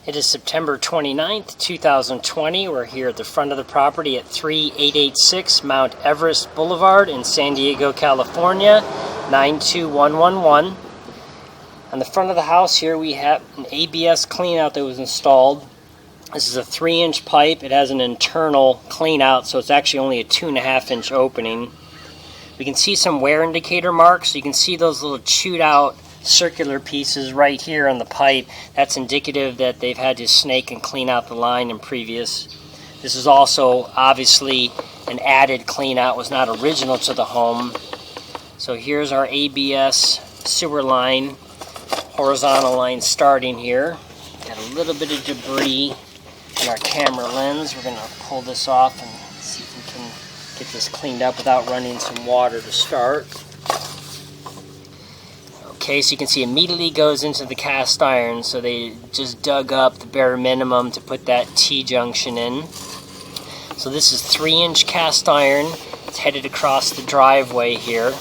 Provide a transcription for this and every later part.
It is September 29th, 2020. We're here at the front of the property at 3886 Mount Everest Boulevard in San Diego, California, 92111. On the front of the house here we have an ABS cleanout that was installed. This is a 3-inch pipe. It has an internal cleanout, so it's actually only a 2.5-inch opening. We can see some wear indicator marks. You can see those little chewed out circular pieces right here on the pipe. That's indicative that they've had to snake and clean out the line in previous. This is also obviously an added clean out, was not original to the home. So here's our ABS sewer line, horizontal line starting here. Got a little bit of debris in our camera lens. We're going to pull this off and see if we can get this cleaned up without running some water to start. Okay, so you can see immediately goes into the cast iron, so they just dug up the bare minimum to put that T-junction in. So this is 3-inch cast iron. It's headed across the driveway here.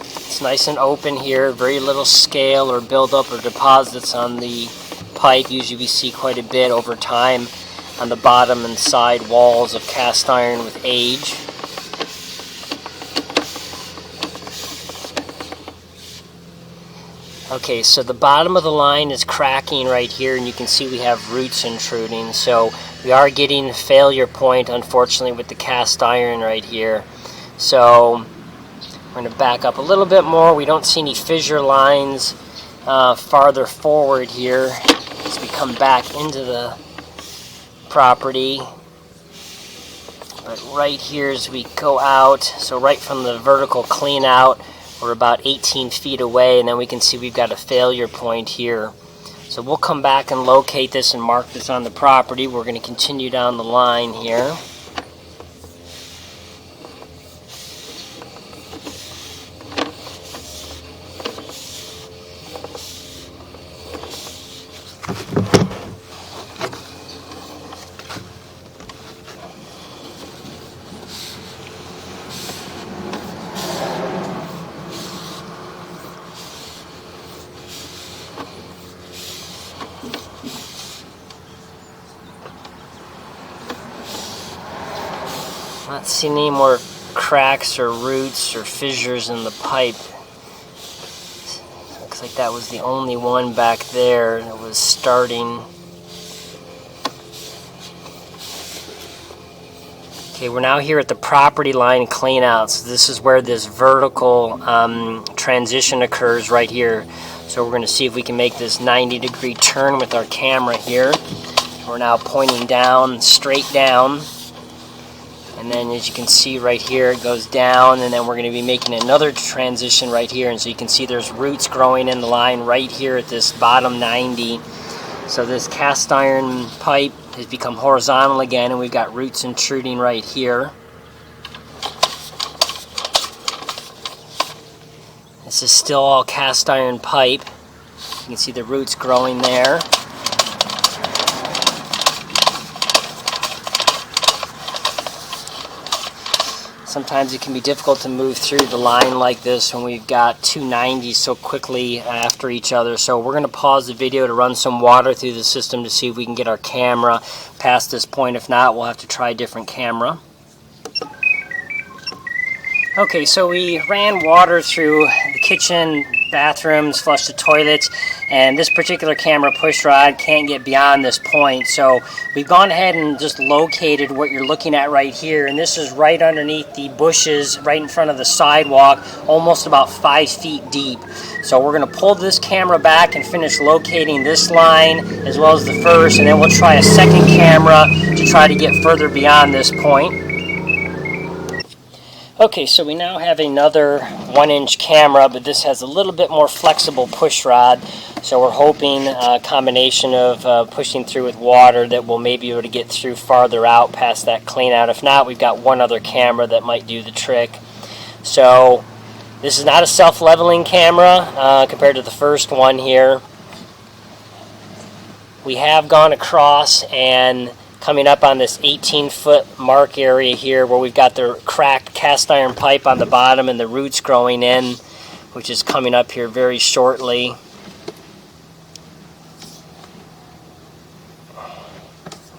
It's nice and open here, very little scale or buildup or deposits on the pipe. Usually we see quite a bit over time on the bottom and side walls of cast iron with age. Okay, so the bottom of the line is cracking right here, and you can see we have roots intruding. So we are getting a failure point, unfortunately, with the cast iron right here. So we're going to back up a little bit more. We don't see any fissure lines farther forward here as we come back into the property. But right here as we go out, so right from the vertical clean out, we're about 18 feet away, and then we can see we've got a failure point here. So we'll come back and locate this and mark this on the property. We're going to continue down the line here. Not seeing any more cracks or roots or fissures in the pipe. Looks like that was the only one back there that was starting. Okay, we're now here at the property line cleanout. So this is where this vertical transition occurs right here. So we're going to see if we can make this 90-degree turn with our camera here. We're now pointing down, straight down. And then as you can see right here, it goes down, and then we're going to be making another transition right here. And so you can see there's roots growing in the line right here at this bottom 90. So this cast iron pipe has become horizontal again, and we've got roots intruding right here. This is still all cast iron pipe. You can see the roots growing there. Sometimes it can be difficult to move through the line like this when we've got two 90s so quickly after each other. So we're going to pause the video to run some water through the system to see if we can get our camera past this point. If not, we'll have to try a different camera. Okay, so we ran water through the kitchen, bathrooms, flushed the toilets, and this particular camera push rod can't get beyond this point. So we've gone ahead and just located what you're looking at right here, and this is right underneath the bushes right in front of the sidewalk, almost about 5 feet deep. So we're going to pull this camera back and finish locating this line as well as the first, and then we'll try a second camera to try to get further beyond this point. Okay, so we now have another 1-inch camera, but this has a little bit more flexible push rod. So we're hoping a combination of pushing through with water that we'll maybe be able to get through farther out past that clean out. If not, we've got one other camera that might do the trick. So this is not a self-leveling camera compared to the first one here. We have gone across and coming up on this 18-foot mark area here where we've got the cracked cast iron pipe on the bottom and the roots growing in, which is coming up here very shortly.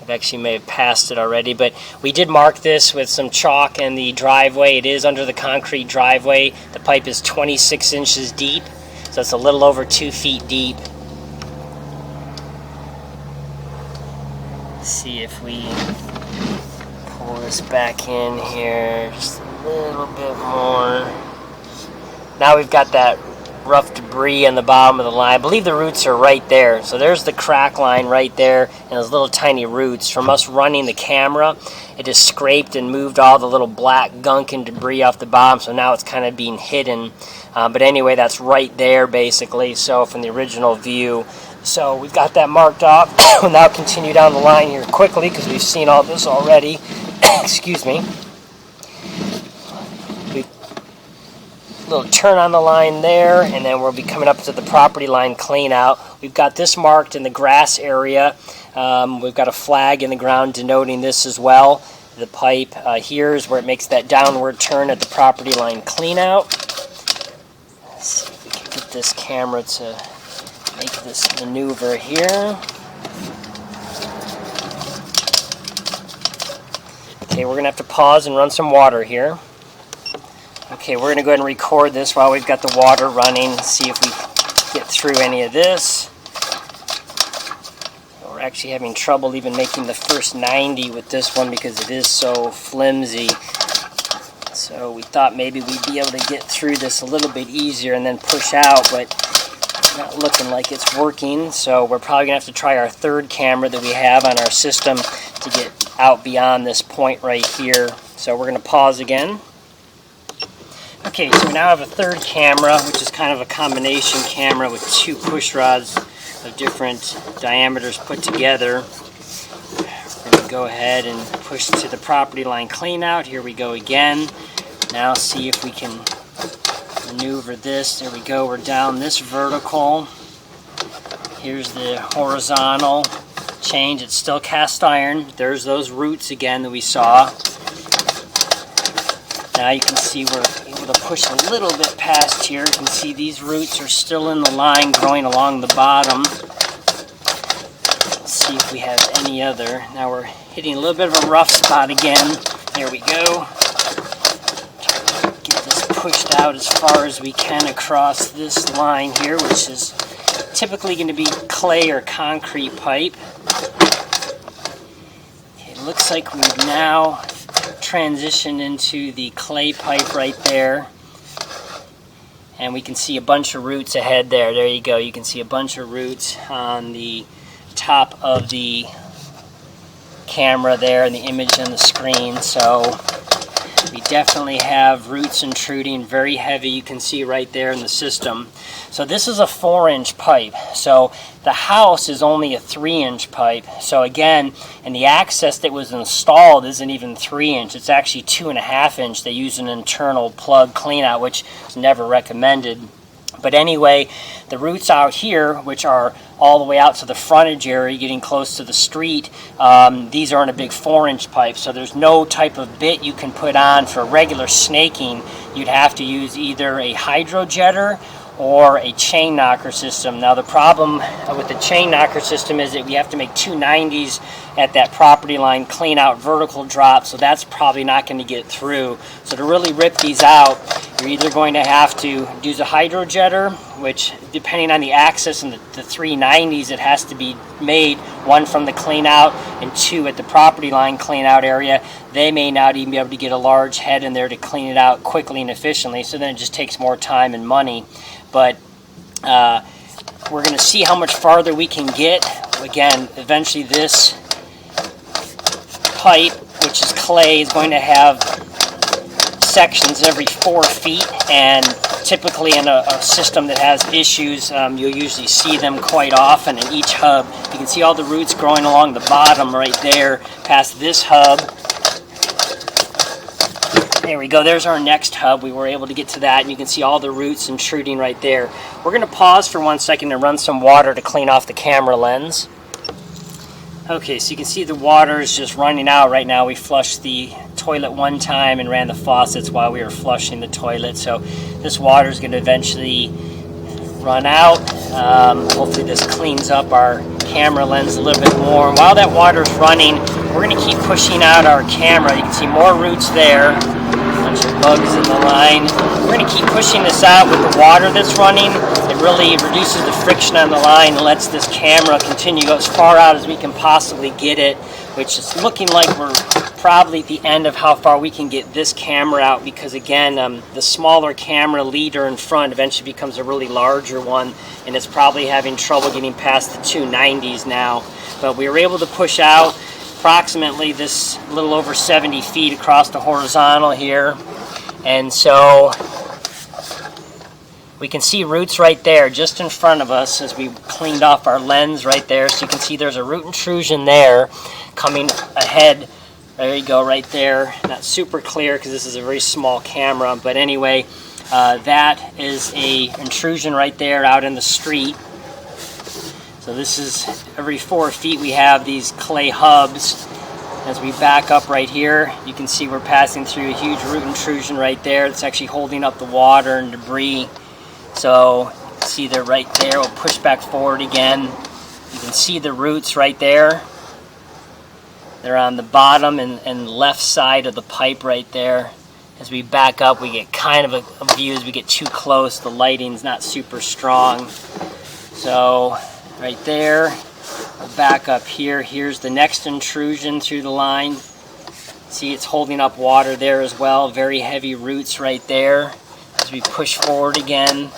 It actually may have passed it already, but we did mark this with some chalk in the driveway. It is under the concrete driveway. The pipe is 26 inches deep, so it's a little over 2 feet deep. Let's see if we pull this back in here just a little bit more. Now we've got that rough debris on the bottom of the line. I believe the roots are right there. So there's the crack line right there and those little tiny roots. From us running the camera, it just scraped and moved all the little black gunk and debris off the bottom, so now it's kind of being hidden. But anyway, that's right there basically, so from the original view. So we've got that marked off. We'll now continue down the line here quickly because we've seen all this already. Excuse me. Little turn on the line there, and then we'll be coming up to the property line clean out. We've got this marked in the grass area. We've got a flag in the ground denoting this as well. The pipe here is where it makes that downward turn at the property line clean out. Let's see if we can get this camera to make this maneuver here. Okay, we're going to have to pause and run some water here. Okay, we're going to go ahead and record this while we've got the water running, see if we get through any of this. We're actually having trouble even making the first 90 with this one because it is so flimsy. So we thought maybe we'd be able to get through this a little bit easier and then push out, but not looking like it's working. So we're probably going to have to try our third camera that we have on our system to get out beyond this point right here. So we're going to pause again. Okay, so we now have a third camera, which is kind of a combination camera with two push rods of different diameters put together. We're going to go ahead and push to the property line clean out. Here we go again. Now see if we can maneuver this. There we go, we're down this vertical. Here's the horizontal change. It's still cast iron. There's those roots again that we saw. Now you can see we're able to push a little bit past here. You can see these roots are still in the line growing along the bottom. Let's see if we have any other. Now we're hitting a little bit of a rough spot again. There we go. Try to get this pushed out as far as we can across this line here, which is typically going to be clay or concrete pipe. Okay, it looks like we've now transition into the clay pipe right there, and we can see a bunch of roots ahead there. There you go, you can see a bunch of roots on the top of the camera there and the image on the screen. So we definitely have roots intruding, very heavy, you can see right there in the system. So this is a 4-inch pipe. So the house is only a 3-inch pipe. So again, and the access that was installed isn't even 3-inch. It's actually 2.5-inch. They use an internal plug cleanout, which is never recommended. But anyway, the roots out here, which are all the way out to the frontage area, getting close to the street, these are in a big 4-inch pipe. So there's no type of bit you can put on for regular snaking. You'd have to use either a hydro jetter or a chain knocker system. Now the problem with the chain knocker system is that we have to make 2 90s at that property line clean out vertical drop, so that's probably not going to get through. So to really rip these out, you're either going to have to use a hydro jetter, which depending on the axis and the 3 90s, it has to be made, 1 from the clean out and 2 at the property line clean out area. They may not even be able to get a large head in there to clean it out quickly and efficiently, so then it just takes more time and money. But we're going to see how much farther we can get. Again, eventually this pipe, which is clay, is going to have sections every 4 feet, and typically in a system that has issues, you'll usually see them quite often in each hub. You can see all the roots growing along the bottom right there past this hub. There we go, there's our next hub. We were able to get to that, and you can see all the roots intruding right there. We're going to pause for 1 second and run some water to clean off the camera lens. Okay, so you can see the water is just running out right now. We flushed the toilet 1 time and ran the faucets while we were flushing the toilet. So this water is going to eventually run out. Hopefully this cleans up our camera lens a little bit more. And while that water's running, we're going to keep pushing out our camera. You can see more roots there, a bunch of bugs in the line. We're going to keep pushing this out with the water that's running. It really reduces the friction on the line and lets this camera continue to go as far out as we can possibly get it, which is looking like we're probably at the end of how far we can get this camera out, because again, the smaller camera leader in front eventually becomes a really larger one, and it's probably having trouble getting past the 290s now. But we were able to push out approximately this little over 70 feet across the horizontal here, and so we can see roots right there just in front of us as we cleaned off our lens right there. So you can see there's a root intrusion there coming ahead. There you go, right there. Not super clear because this is a very small camera, but anyway, that is a intrusion right there out in the street. So this is every 4 feet we have these clay hubs. As we back up right here, you can see we're passing through a huge root intrusion right there. It's actually holding up the water and debris. So you can see they're right there. We'll push back forward again. You can see the roots right there. They're on the bottom and left side of the pipe right there. As we back up, we get kind of a view as we get too close. The lighting's not super strong. So right there, we'll back up here. Here's the next intrusion through the line. See, it's holding up water there as well. Very heavy roots right there. As we push forward again,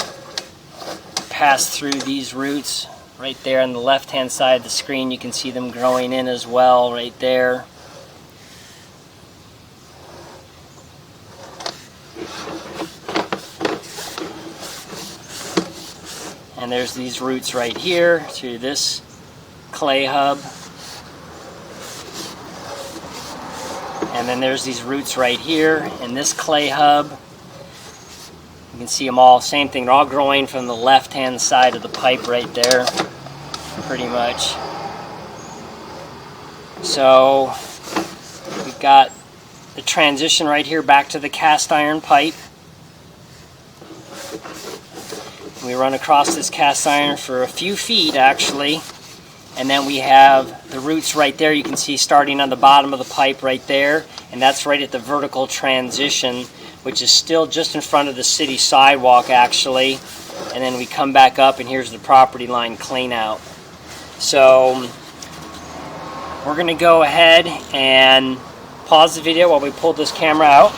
pass through these roots. Right there on the left-hand side of the screen, you can see them growing in as well, right there. And there's these roots right here through this clay hub. And then there's these roots right here in this clay hub. You can see them all, same thing, they're all growing from the left-hand side of the pipe right there, pretty much. So we've got the transition right here back to the cast iron pipe. We run across this cast iron for a few feet actually, and then we have the roots right there. You can see starting on the bottom of the pipe right there, and that's right at the vertical transition, which is still just in front of the city sidewalk actually. And then we come back up and here's the property line clean out. So we're going to go ahead and pause the video while we pull this camera out.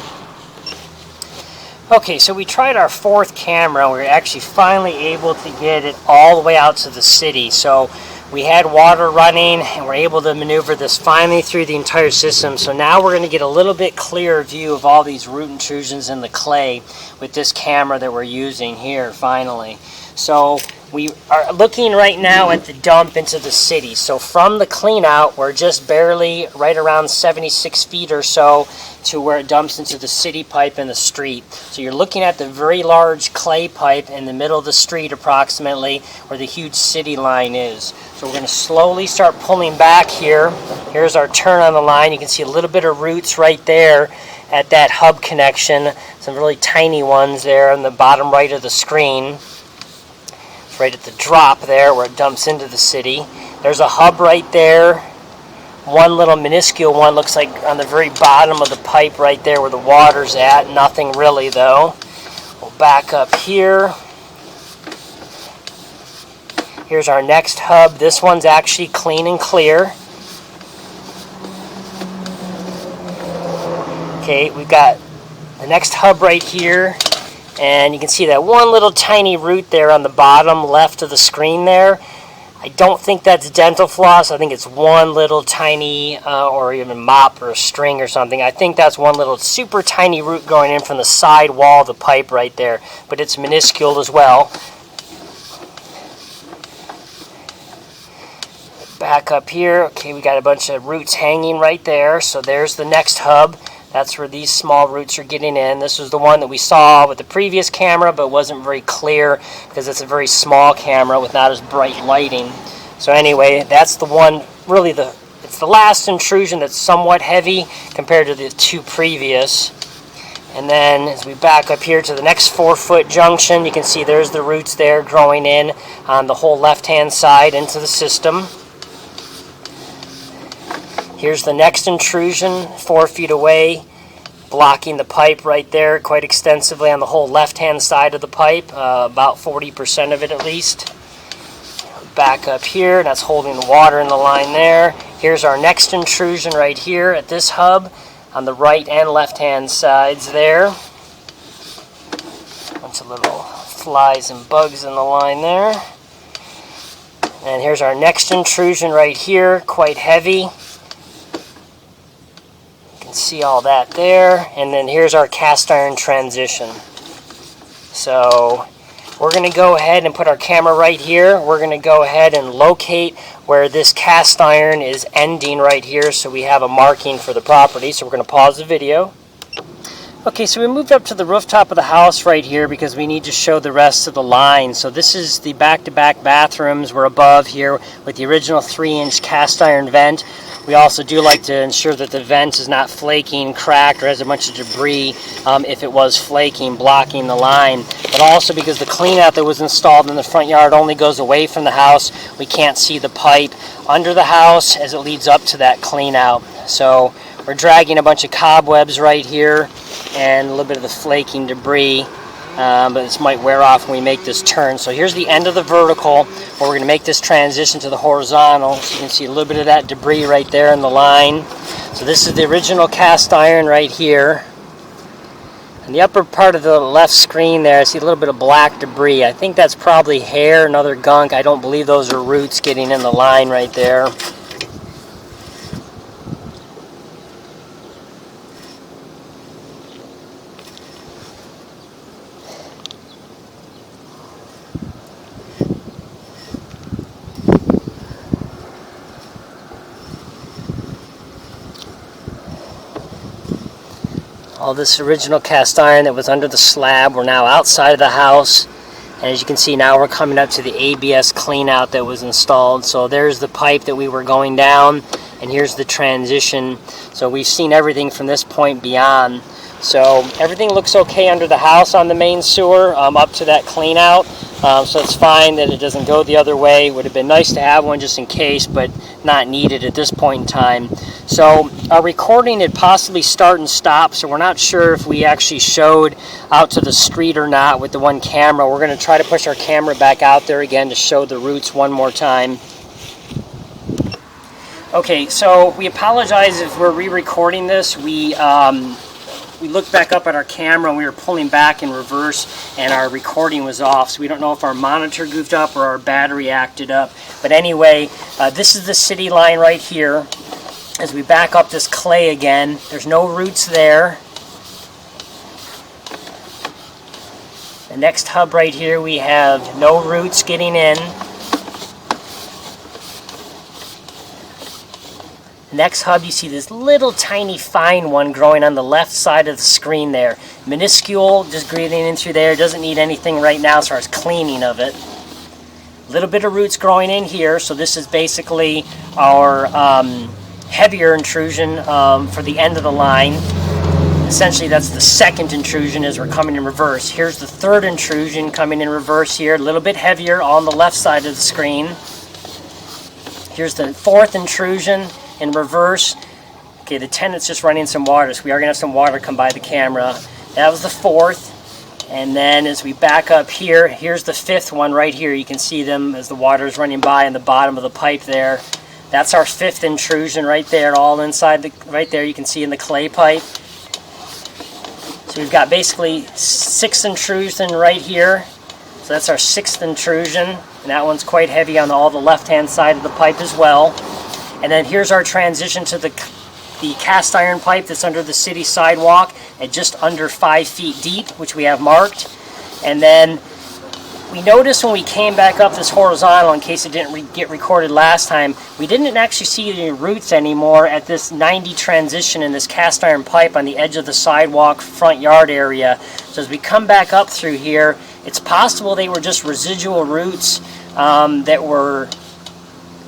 Okay, so we tried our fourth camera. We were actually finally able to get it all the way out to the city. So we had water running and we're able to maneuver this finally through the entire system. So now we're going to get a little bit clearer view of all these root intrusions in the clay with this camera that we're using here finally. So we are looking right now at the dump into the city. So from the clean out, we're just barely right around 76 feet or so to where it dumps into the city pipe in the street. So you're looking at the very large clay pipe in the middle of the street approximately where the huge city line is. So we're going to slowly start pulling back here. Here's our turn on the line. You can see a little bit of roots right there at that hub connection. Some really tiny ones there on the bottom right of the screen. It's right at the drop there where it dumps into the city. There's a hub right there. One little minuscule one looks like on the very bottom of the pipe right there where the water's at. Nothing really though. We'll back up here. Here's our next hub. This one's actually clean and clear. Okay, we've got the next hub right here. And you can see that one little tiny root there on the bottom left of the screen there. I don't think that's dental floss. I think it's one little tiny, or even mop or a string or something. I think that's one little super tiny root going in from the side wall of the pipe right there. But it's minuscule as well. Back up here. Okay, we got a bunch of roots hanging right there. So there's the next hub. That's where these small roots are getting in. This was the one that we saw with the previous camera, but wasn't very clear because it's a very small camera with not as bright lighting. So anyway, that's the one, really it's the last intrusion that's somewhat heavy compared to the two previous. And then as we back up here to the next 4-foot junction, you can see there's the roots there growing in on the whole left-hand side into the system. Here's the next intrusion, 4 feet away, blocking the pipe right there quite extensively on the whole left-hand side of the pipe, about 40% of it at least. Back up here, and that's holding the water in the line there. Here's our next intrusion right here at this hub on the right and left-hand sides there. Bunch of little flies and bugs in the line there. And here's our next intrusion right here, quite heavy. See all that there, and then here's our cast iron transition. So we're going to go ahead and put our camera right here. We're going to go ahead and locate where this cast iron is ending right here, so we have a marking for the property. So we're going to pause the video. Okay, so we moved up to the rooftop of the house right here because we need to show the rest of the line. So this is the back-to-back bathrooms. We're above here with the original 3-inch cast iron vent. We also do like to ensure that the vent is not flaking, cracked, or has a bunch of debris if it was flaking, blocking the line. But also because the cleanout that was installed in the front yard only goes away from the house, we can't see the pipe under the house as it leads up to that cleanout. So we're dragging a bunch of cobwebs right here and a little bit of the flaking debris. But this might wear off when we make this turn. So here's the end of the vertical where we're going to make this transition to the horizontal. So you can see a little bit of that debris right there in the line. So this is the original cast iron right here. In the upper part of the left screen there, I see a little bit of black debris. I think that's probably hair and other gunk. I don't believe those are roots getting in the line right there. All this original cast iron that was under the slab, we're now outside of the house. And as you can see, now we're coming up to the ABS cleanout that was installed. So there's the pipe that we were going down, and here's the transition. So we've seen everything from this point beyond. So everything looks okay under the house on the main sewer up to that cleanout. So it's fine that it doesn't go the other way. Would have been nice to have one just in case, but not needed at this point in time. So our recording had possibly start and stop, so we're not sure if we actually showed out to the street or not with the one camera. We're going to try to push our camera back out there again to show the roots one more time. Okay, so we apologize if we're re-recording this. We looked back up at our camera and we were pulling back in reverse and our recording was off, so we don't know if our monitor goofed up or our battery acted up. But anyway, this is the city line right here. As we back up this clay again, there's no roots there. The next hub right here, we have no roots getting in. Next hub, you see this little tiny fine one growing on the left side of the screen there. Minuscule, just getting in through there. Doesn't need anything right now as far as cleaning of it. A little bit of roots growing in here, so this is basically our heavier intrusion for the end of the line. Essentially, that's the second intrusion as we're coming in reverse. Here's the third intrusion coming in reverse here, a little bit heavier on the left side of the screen. Here's the fourth intrusion in reverse. Okay, the tenant's just running some water, so we are going to have some water come by the camera. That was the fourth. And then as we back up here, here's the fifth one right here. You can see them as the water is running by in the bottom of the pipe there. That's our fifth intrusion right there, all inside the, right there you can see in the clay pipe. So we've got basically 6 intrusion right here. So that's our 6th intrusion, and that one's quite heavy on all the left-hand side of the pipe as well. And then here's our transition to the cast iron pipe that's under the city sidewalk at just under 5 feet deep, which we have marked. And then we noticed when we came back up this horizontal, in case it didn't get recorded last time, we didn't actually see any roots anymore at this 90 transition in this cast iron pipe on the edge of the sidewalk front yard area. So as we come back up through here, it's possible they were just residual roots that were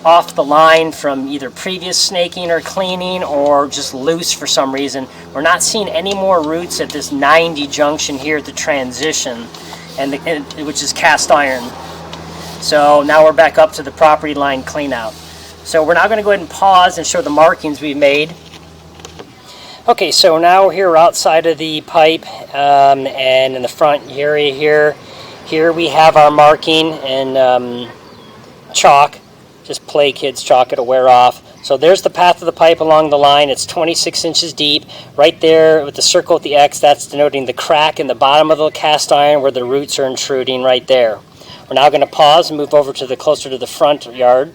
off the line from either previous snaking or cleaning or just loose for some reason. We're not seeing any more roots at this 90 junction here at the transition, which is cast iron. So now we're back up to the property line clean out. So we're now going to go ahead and pause and show the markings we've made. Okay, so now we're outside of the pipe, and in the front area here we have our marking in chalk. Just play, kids, chalk, it'll wear off. So there's the path of the pipe along the line. It's 26 inches deep. Right there with the circle with the X, that's denoting the crack in the bottom of the cast iron where the roots are intruding right there. We're now going to pause and move over to the closer to the front yard.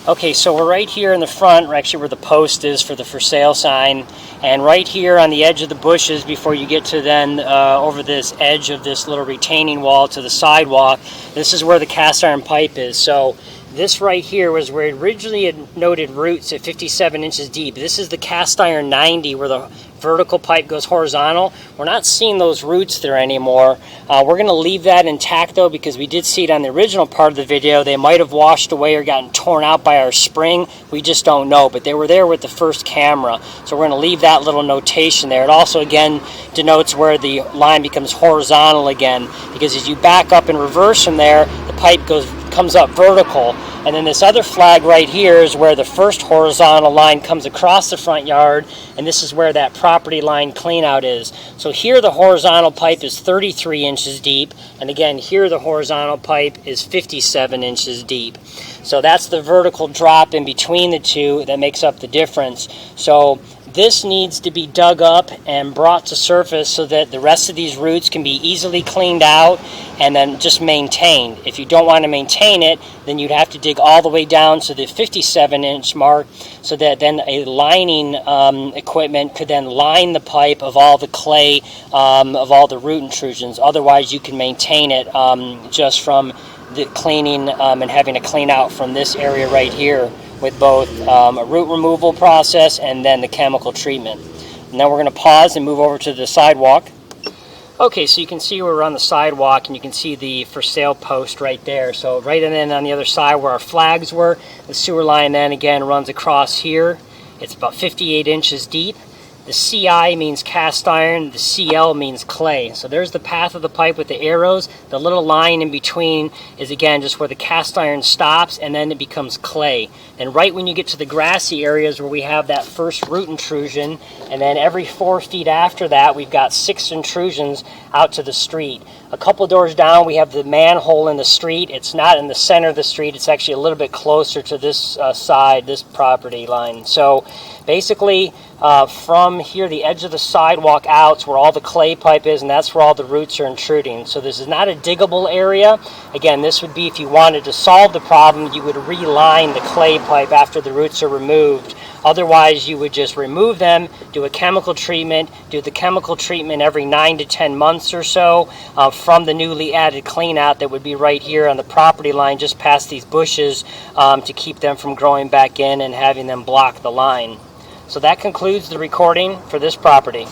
Okay, so we're right here in the front, actually where the post is for the for sale sign, and right here on the edge of the bushes before you get to then over this edge of this little retaining wall to the sidewalk, this is where the cast iron pipe is. So this right here was where it originally had noted roots at 57 inches deep. This is the cast iron 90 where the vertical pipe goes horizontal. We're not seeing those roots there anymore. We're going to leave that intact though, because we did see it on the original part of the video. They might have washed away or gotten torn out by our spring. We just don't know, but they were there with the first camera. So we're going to leave that little notation there. It also again denotes where the line becomes horizontal again, because as you back up and reverse from there, the pipe comes up vertical. And then this other flag right here is where the first horizontal line comes across the front yard, and this is where that property line cleanout is. So here the horizontal pipe is 33 inches deep, and again here the horizontal pipe is 57 inches deep. So that's the vertical drop in between the two that makes up the difference. So this needs to be dug up and brought to surface so that the rest of these roots can be easily cleaned out and then just maintained. If you don't want to maintain it, then you'd have to dig all the way down to the 57-inch mark so that then a lining equipment could then line the pipe of all the clay, of all the root intrusions. Otherwise, you can maintain it just from the cleaning and having to clean out from this area right here, with both a root removal process and then the chemical treatment. Now we're going to pause and move over to the sidewalk. Okay, so you can see we're on the sidewalk and you can see the for sale post right there. So right, and then on the other side where our flags were, the sewer line then again runs across here. It's about 58 inches deep. The CI means cast iron, the CL means clay. So there's the path of the pipe with the arrows. The little line in between is again just where the cast iron stops, and then it becomes clay. And right when you get to the grassy areas where we have that first root intrusion, and then every 4 feet after that we've got 6 intrusions out to the street. A couple doors down we have the manhole in the street. It's not in the center of the street, it's actually a little bit closer to this side, this property line. So basically from here, the edge of the sidewalk out to where all the clay pipe is, and that's where all the roots are intruding. So this is not a diggable area. Again, this would be if you wanted to solve the problem, you would reline the clay pipe after the roots are removed. Otherwise, you would just remove them, do a chemical treatment, do the chemical treatment every 9 to 10 months or so from the newly added clean out that would be right here on the property line just past these bushes to keep them from growing back in and having them block the line. So that concludes the recording for this property.